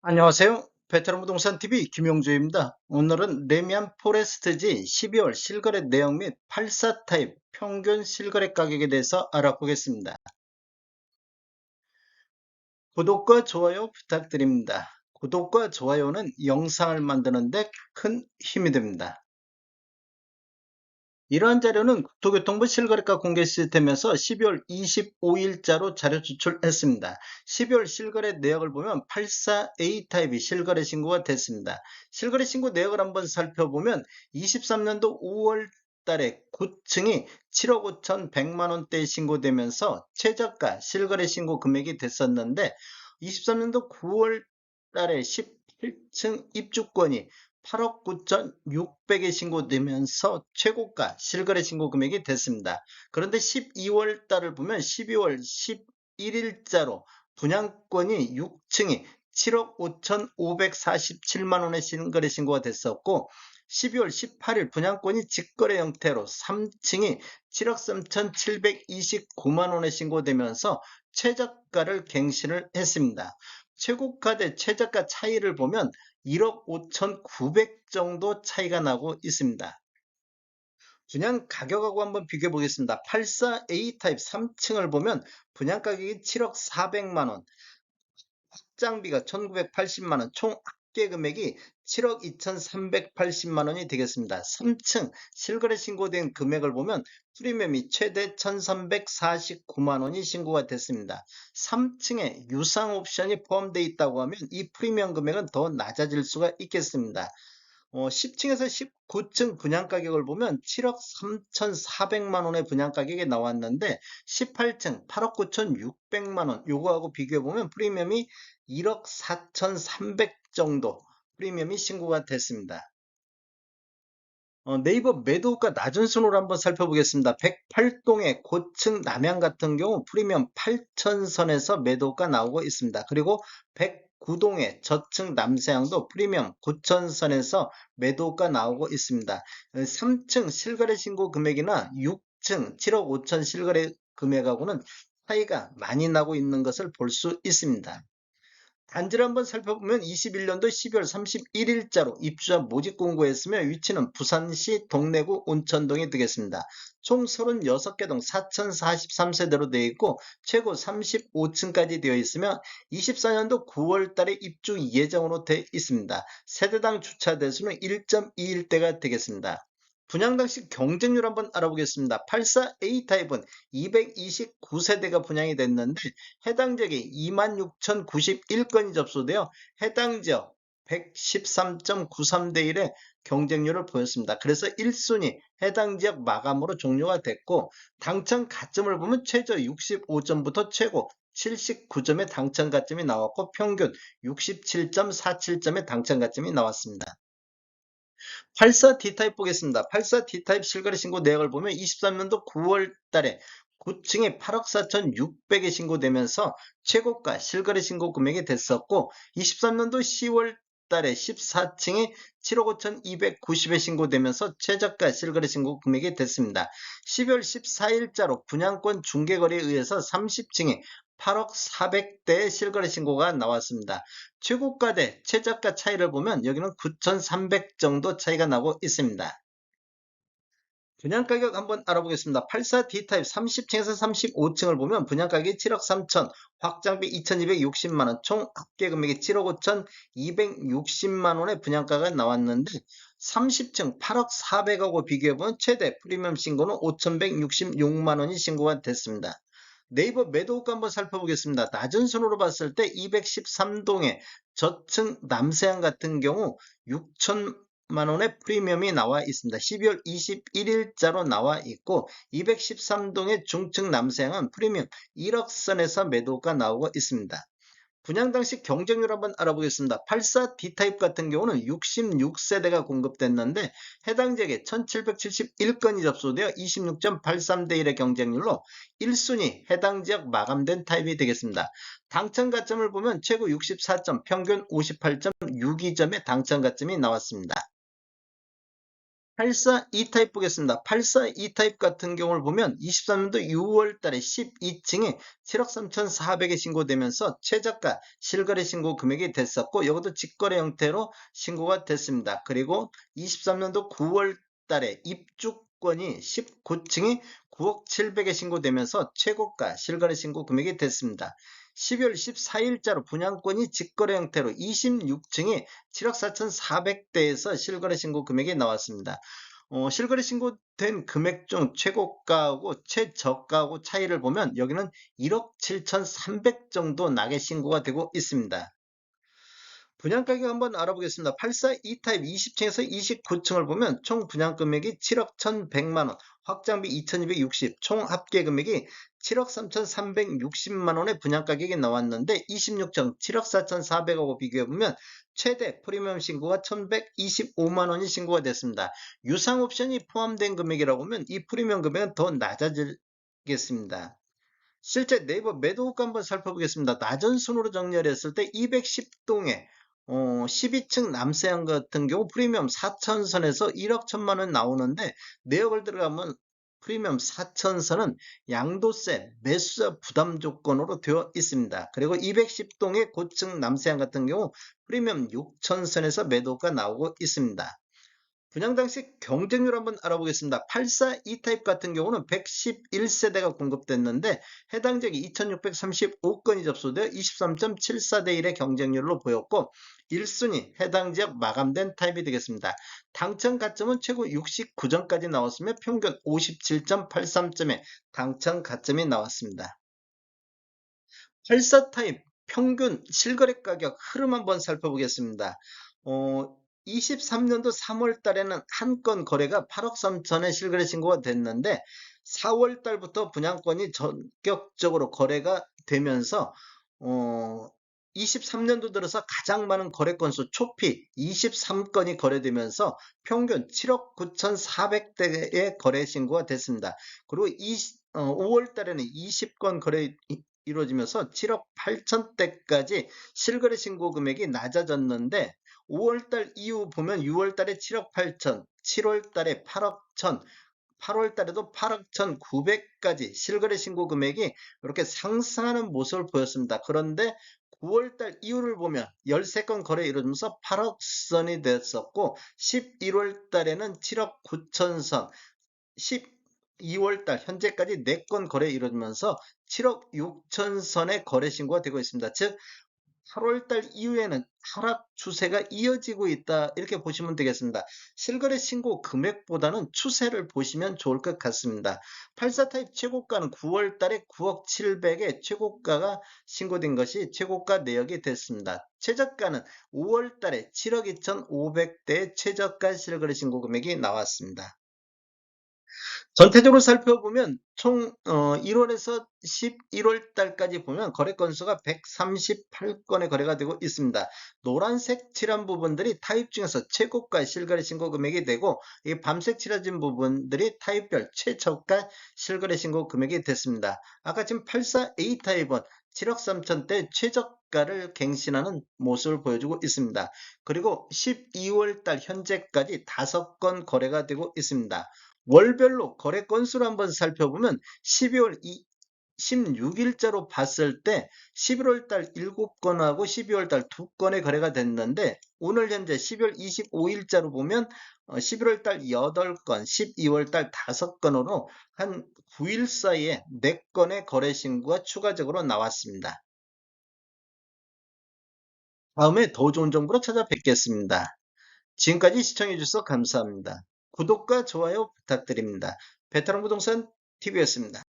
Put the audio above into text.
안녕하세요. 베테랑 부동산 TV 김용주입니다. 오늘은 레미안 포레스트지 12월 실거래 내용 및 84 타입 평균 실거래 가격에 대해서 알아보겠습니다. 구독과 좋아요 부탁드립니다. 구독과 좋아요는 영상을 만드는데 큰 힘이 됩니다. 이러한 자료는 국토교통부 실거래가 공개 시스템에서 12월 25일자로 자료 제출했습니다. 12월 실거래 내역을 보면 84A 타입이 실거래 신고가 됐습니다. 실거래 신고 내역을 한번 살펴보면 23년도 5월 달에 9층이 7억 5천100만 원대에 신고되면서 최저가 실거래 신고 금액이 됐었는데 23년도 9월 달에 18층 입주권이 8억 9천6백에 신고되면서 최고가 실거래 신고 금액이 됐습니다. 그런데 12월 달을 보면 12월 11일자로 분양권이 6층이 7억 5천547만 원의 실거래 신고가 됐었고 12월 18일 분양권이 직거래 형태로 3층이 7억 3천729만 원에 신고되면서 최저가를 갱신을 했습니다. 최고가 대 최저가 차이를 보면 1억 5천9백 정도 차이가 나고 있습니다. 분양 가격하고 한번 비교해 보겠습니다. 84A 타입 3층을 보면 분양 가격이 7억 4백만 원, 확장비가 1980만 원, 총 합계 금액이 7억 2380만 원이 되겠습니다. 3층 실거래 신고된 금액을 보면 프리미엄이 최대 1349만 원이 신고가 됐습니다. 3층에 유상 옵션이 포함되어 있다고 하면 이 프리미엄 금액은 더 낮아질 수가 있겠습니다. 10층에서 19층 분양 가격을 보면 7억 3,400만 원의 분양 가격이 나왔는데 18층 8억 9,600만 원 요거하고 비교해 보면 프리미엄이 1억 4,300 정도 프리미엄이 신고가 됐습니다. 네이버 매도가 낮은 순으로 한번 살펴보겠습니다. 108동의 고층 남양 같은 경우 프리미엄 8,000선에서 매도가 나오고 있습니다. 그리고 109동의 저층 남서양도 프리미엄 9,000선에서 매도가 나오고 있습니다. 3층 실거래 신고 금액이나 6층 7억 5천 실거래 금액하고는 차이가 많이 나고 있는 것을 볼 수 있습니다. 단지를 한번 살펴보면 21년도 12월 31일자로 입주자 모집 공고했으며 위치는 부산시 동래구 온천동에 되겠습니다. 총 36개 동 4043세대로 되어 있고 최고 35층까지 되어 있으며 24년도 9월 달에 입주 예정으로 되어 있습니다. 세대당 주차 대수는 1.21대가 되겠습니다. 분양 당시 경쟁률 한번 알아보겠습니다. 84A 타입은 229세대가 분양이 됐는데 해당 지역에 26,091건이 접수되어 해당 지역 113.93대 1의 경쟁률을 보였습니다. 그래서 1순위 해당 지역 마감으로 종료가 됐고 당첨 가점을 보면 최저 65점부터 최고 79점의 당첨 가점이 나왔고 평균 67.47점의 당첨 가점이 나왔습니다. 84D타입 보겠습니다. 84D타입 실거래 신고 내역을 보면 23년도 9월 달에 9층에 8억 4천6백에 신고되면서 최고가 실거래 신고 금액이 됐었고 23년도 10월 달에 14층에 7억 5천2백구십에 신고되면서 최저가 실거래 신고 금액이 됐습니다. 12월 14일자로 분양권 중개거래에 의해서 30층에 8억 400대의 실거래 신고가 나왔습니다. 최고가 대 최저가 차이를 보면 여기는 9,300 정도 차이가 나고 있습니다. 분양가격 한번 알아보겠습니다. 84D타입 30층에서 35층을 보면 분양가격이 7억 3천, 확장비 2,260만원, 총 합계 금액이 7억 5천 260만원의 분양가가 나왔는데 30층 8억 4백하고 비교해보면 최대 프리미엄 신고는 5,166만원이 신고가 됐습니다. 네이버 매도가 한번 살펴보겠습니다. 낮은 순으로 봤을 때 213동의 저층 남서양 같은 경우 6천만 원의 프리미엄이 나와 있습니다. 12월 21일자로 나와 있고 213동의 중층 남서양은 프리미엄 1억 선에서 매도가 나오고 있습니다. 분양 당시 경쟁률 한번 알아보겠습니다. 84D타입 같은 경우는 66세대가 공급됐는데 해당 지역에 1771건이 접수되어 26.83대 1의 경쟁률로 1순위 해당 지역 마감된 타입이 되겠습니다. 당첨 가점을 보면 최고 64점, 평균 58.62점의 당첨 가점이 나왔습니다. 84 E타입 보겠습니다. 84 E타입 같은 경우를 보면 23년도 6월 달에 12층에 7억 3,400에 신고되면서 최저가 실거래 신고 금액이 됐었고 이것도 직거래 형태로 신고가 됐습니다. 그리고 23년도 9월 달에 입주권이 19층이 9억 7백에 신고되면서 최고가 실거래 신고 금액이 됐습니다. 12월 14일자로 분양권이 직거래 형태로 26층이 7억 4,400대에서 실거래 신고 금액이 나왔습니다. 실거래 신고된 금액 중 최고가하고 최저가하고 차이를 보면 여기는 1억 7,300 정도 나게 신고가 되고 있습니다. 분양가격 한번 알아보겠습니다. 84 E타입 20층에서 29층을 보면 총 분양금액이 7억 1,100만원, 확장비 2,260, 총 합계 금액이 7억 3,360만원의 분양가격이 나왔는데 26층 7억 4,400하고 비교해보면 최대 프리미엄 신고가 1,125만원이 신고가 됐습니다. 유상 옵션이 포함된 금액이라고 하면 이 프리미엄 금액은 더 낮아지겠습니다. 실제 네이버 매도가 한번 살펴보겠습니다. 낮은 순으로 정렬했을 때 210동에 12층 남세안 같은 경우 프리미엄 4천선에서 1억 1천만원 나오는데 내역을 들어가면 프리미엄 4천선은 양도세, 매수자 부담 조건으로 되어 있습니다. 그리고 210동의 고층 남세안 같은 경우 프리미엄 6천선에서 매도가 나오고 있습니다. 분양 당시 경쟁률 한번 알아보겠습니다. 84 E타입 같은 경우는 111세대가 공급됐는데 해당 지역이 2635건이 접수되어 23.74대 1의 경쟁률로 보였고 1순위 해당 지역 마감된 타입이 되겠습니다. 당첨 가점은 최고 69점까지 나왔으며 평균 57.83점의 당첨 가점이 나왔습니다. 84 타입 평균 실거래 가격 흐름 한번 살펴보겠습니다. 23년도 3월 달에는 한 건 거래가 8억 3천에 실거래 신고가 됐는데 4월 달부터 분양권이 전격적으로 거래가 되면서 23년도 들어서 가장 많은 거래 건수 초피 23건이 거래되면서 평균 7억 9,400대의 거래 신고가 됐습니다. 그리고 5월 달에는 20건 거래 이루어지면서 7억 8천대까지 실거래 신고 금액이 낮아졌는데 5월달 이후 보면 6월달에 7억 8천, 7월달에 8억 1천, 8월달에도 8억 1,900까지 실거래 신고 금액이 이렇게 상승하는 모습을 보였습니다. 그런데 9월달 이후를 보면 13건 거래 이루어지면서 8억 선이 됐었고 11월달에는 7억 9천 선, 12월달 현재까지 4건 거래 이루어지면서 7억 6천 선의 거래 신고가 되고 있습니다. 즉 8월달 이후에는 하락 추세가 이어지고 있다 이렇게 보시면 되겠습니다. 실거래 신고 금액보다는 추세를 보시면 좋을 것 같습니다. 84 타입 최고가는 9월달에 9억 7백에 최고가가 신고된 것이 최고가 내역이 됐습니다. 최저가는 5월달에 7억 2,500대의 최저가 실거래 신고 금액이 나왔습니다. 전체적으로 살펴보면 총 1월에서 11월 달까지 보면 거래 건수가 138건의 거래가 되고 있습니다. 노란색 칠한 부분들이 타입 중에서 최고가 실거래 신고 금액이 되고 이 밤색 칠해진 부분들이 타입별 최저가 실거래 신고 금액이 됐습니다. 아까 지금 84A 타입은 7억 3천대 최저가를 갱신하는 모습을 보여주고 있습니다. 그리고 12월 달 현재까지 5건 거래가 되고 있습니다. 월별로 거래 건수를 한번 살펴보면 12월 16일자로 봤을 때 11월 달 7건하고 12월 달 2건의 거래가 됐는데 오늘 현재 12월 25일자로 보면 11월 달 8건, 12월 달 5건으로 한 9일 사이에 4건의 거래 신고가 추가적으로 나왔습니다. 다음에 더 좋은 정보로 찾아뵙겠습니다. 지금까지 시청해주셔서 감사합니다. 구독과 좋아요 부탁드립니다. 베테랑 부동산 TV였습니다.